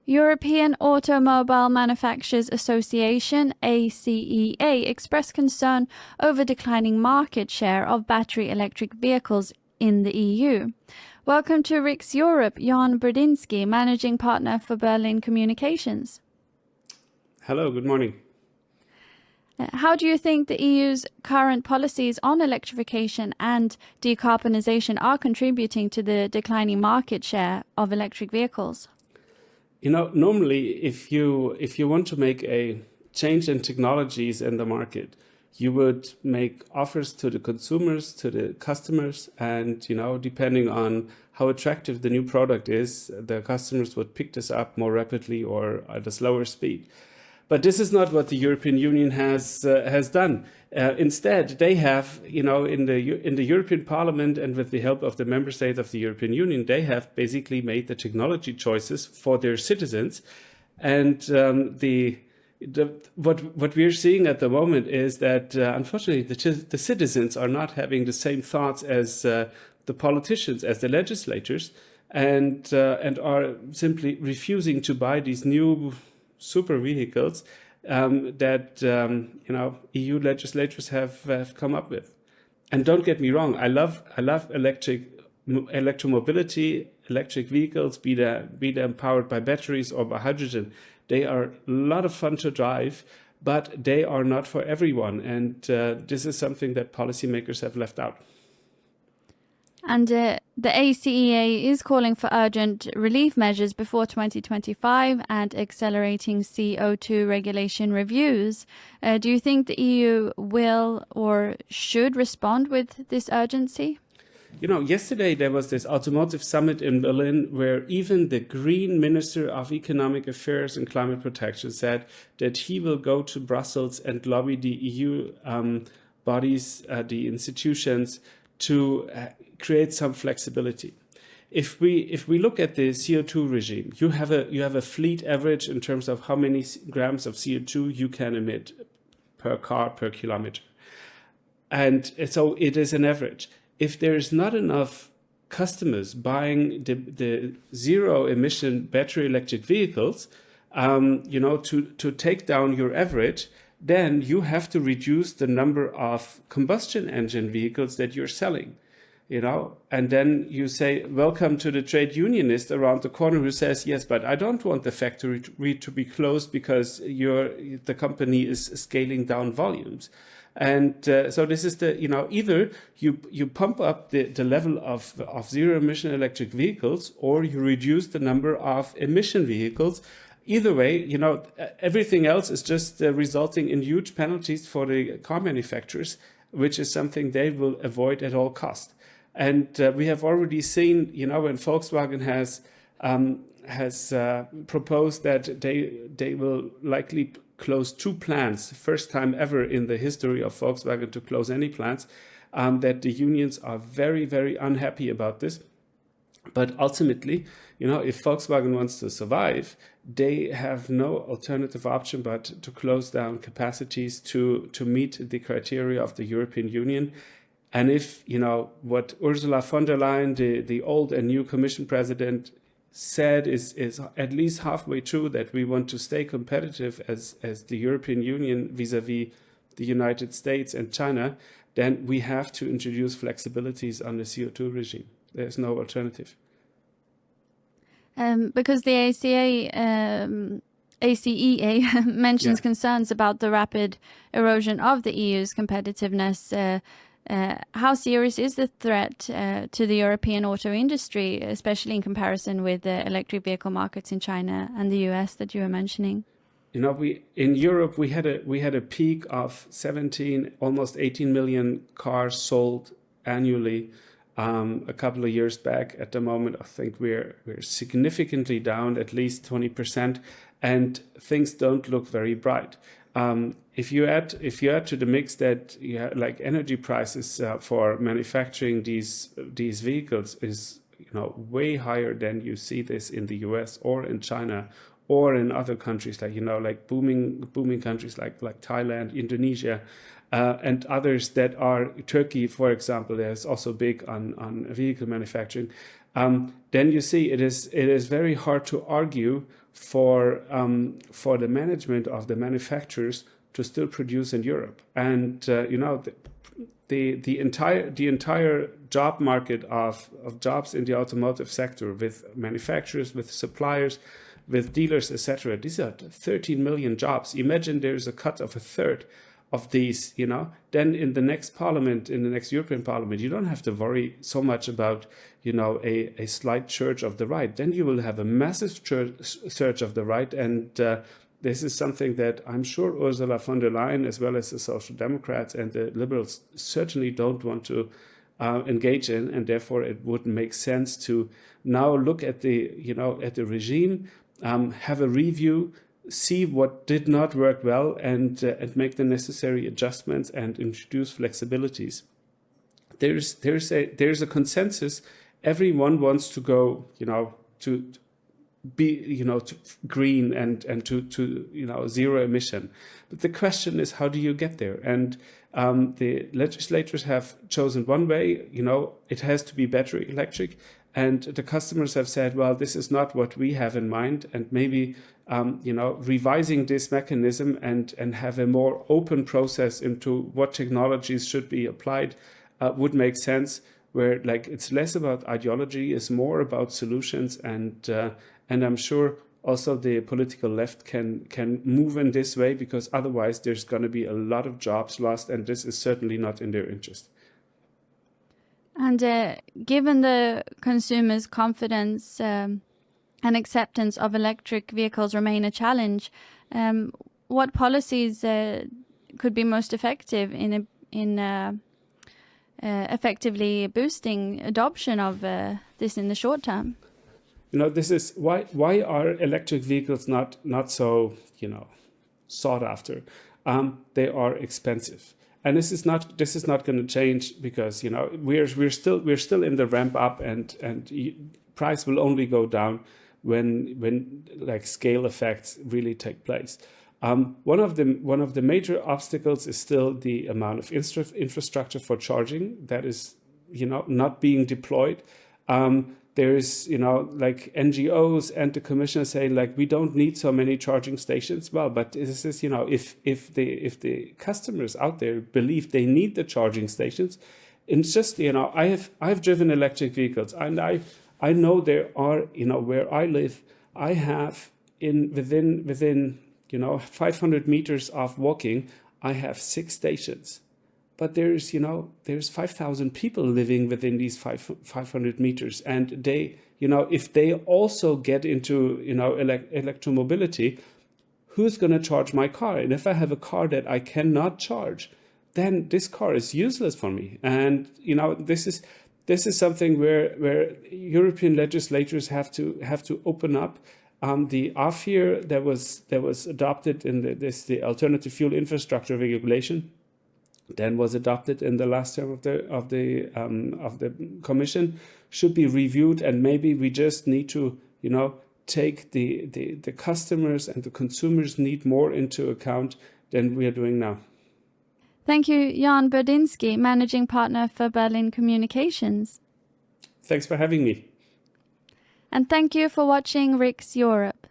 European Automobile Manufacturers Association, ACEA, expressed concern over declining market share of battery electric vehicles in the EU. Welcome to Riks Europe, Jan Burdinski, Managing Partner for Berlin Communications. Hello, good morning. How do you think the EU's current policies on electrification and decarbonisation are contributing to the declining market share of electric vehicles? You know, normally if you want to make a change in technologies in the market, you would make offers to the consumers, to the customers, and depending on how attractive the new product is, the customers would pick this up more rapidly or at a slower speed. But this is not what the European Union has done. Instead, they have, in the European Parliament and with the help of the member states of the European Union, they have basically made the technology choices for their citizens. And what we're seeing at the moment is that unfortunately the citizens are not having the same thoughts as the politicians, as the legislators, and are simply refusing to buy these new super vehicles that EU legislators have come up with. And don't get me wrong, I love electromobility, electric vehicles, be them powered by batteries or by hydrogen. They are a lot of fun to drive, but they are not for everyone. And this is something that policymakers have left out. And the ACEA is calling for urgent relief measures before 2025 and accelerating CO2 regulation reviews. Do you think the EU will or should respond with this urgency? Yesterday there was this automotive summit in Berlin where even the Green Minister of Economic Affairs and Climate Protection said that he will go to Brussels and lobby the EU bodies, the institutions, to create some flexibility. If we look at the CO2 regime, you have a fleet average in terms of how many grams of CO2 you can emit per car per kilometer, and so it is an average. If there is not enough customers buying the zero emission battery electric vehicles, to take down your average, then you have to reduce the number of combustion engine vehicles that you're selling, and then you say, welcome to the trade unionist around the corner who says, yes, but I don't want the factory to be closed because the company is scaling down volumes. And so this is either you pump up the level of zero emission electric vehicles, or you reduce the number of emission vehicles. Either way, everything else is just resulting in huge penalties for the car manufacturers, which is something they will avoid at all costs. And we have already seen, when Volkswagen has proposed that they will likely close 2 plants, first time ever in the history of Volkswagen to close any plants, that the unions are very, very unhappy about this. But ultimately, if Volkswagen wants to survive, they have no alternative option but to close down capacities to meet the criteria of the European Union. And if, what Ursula von der Leyen, the old and new Commission President, said is at least halfway true, that we want to stay competitive as the European Union vis-a-vis the United States and China, then we have to introduce flexibilities on the CO2 regime. There's no alternative. Because the ACEA mentions concerns about the rapid erosion of the EU's competitiveness. How serious is the threat to the European auto industry, especially in comparison with the electric vehicle markets in China and the US that you were mentioning? In Europe we had a peak of 17, almost 18 million cars sold annually a couple of years back. At the moment, I think we're significantly down, at least 20%, and things don't look very bright. If you add to the mix that like energy prices for manufacturing these vehicles is way higher than you see this in the US or in China or in other countries like booming countries like Thailand, Indonesia, and others that are Turkey, for example. There's also big on vehicle manufacturing. then you see it is very hard to argue for the management of the manufacturers to still produce in Europe. And the entire job market of jobs in the automotive sector, with manufacturers, with suppliers, with dealers, etc. These are 13 million jobs. Imagine there's a cut of a third of these, then in the next parliament, in the next European Parliament, you don't have to worry so much about, a slight surge of the right. Then you will have a massive surge of the right. And this is something that I'm sure Ursula von der Leyen, as well as the Social Democrats and the Liberals, certainly don't want to engage in. And therefore, it wouldn't make sense to now look at the regime, have a review, see what did not work well, and make the necessary adjustments and introduce flexibilities. There's a consensus. Everyone wants to go, to be, to green and to zero emission. But the question is, how do you get there? And the legislators have chosen one way. It has to be battery electric. And the customers have said, well, this is not what we have in mind. And maybe, revising this mechanism and have a more open process into what technologies should be applied would make sense, where it's less about ideology, it's more about solutions. And I'm sure also the political left can move in this way, because otherwise there's going to be a lot of jobs lost. And this is certainly not in their interest. And given the consumers' confidence and acceptance of electric vehicles remain a challenge, what policies could be most effective in effectively boosting adoption of this in the short term? This is why are electric vehicles not so sought after? They are expensive. And this is not going to change, because we're still in the ramp up, and price will only go down when scale effects really take place. One of the major obstacles is still the amount of infrastructure for charging that is not being deployed. There's NGOs and the commissioner saying we don't need so many charging stations. Well, but this is if the customers out there believe they need the charging stations, it's just I've driven electric vehicles, and I know there are where I live, I have within 500 meters of walking, I have 6 stations. But there's 5,000 people living within these 500 meters. And they, if they also get into, electromobility, who's going to charge my car? And if I have a car that I cannot charge, then this car is useless for me. And, this is something where European legislators have to open up. The AFIR that was adopted in the Alternative Fuel Infrastructure Regulation, then was adopted in the last term of the Commission, should be reviewed, and maybe we just need to take the customers and the consumers' need more into account than we are doing now. Thank you, Jan Burdinski, Managing Partner for Berlin Communications. Thanks for having me. And thank you for watching Riks Europe.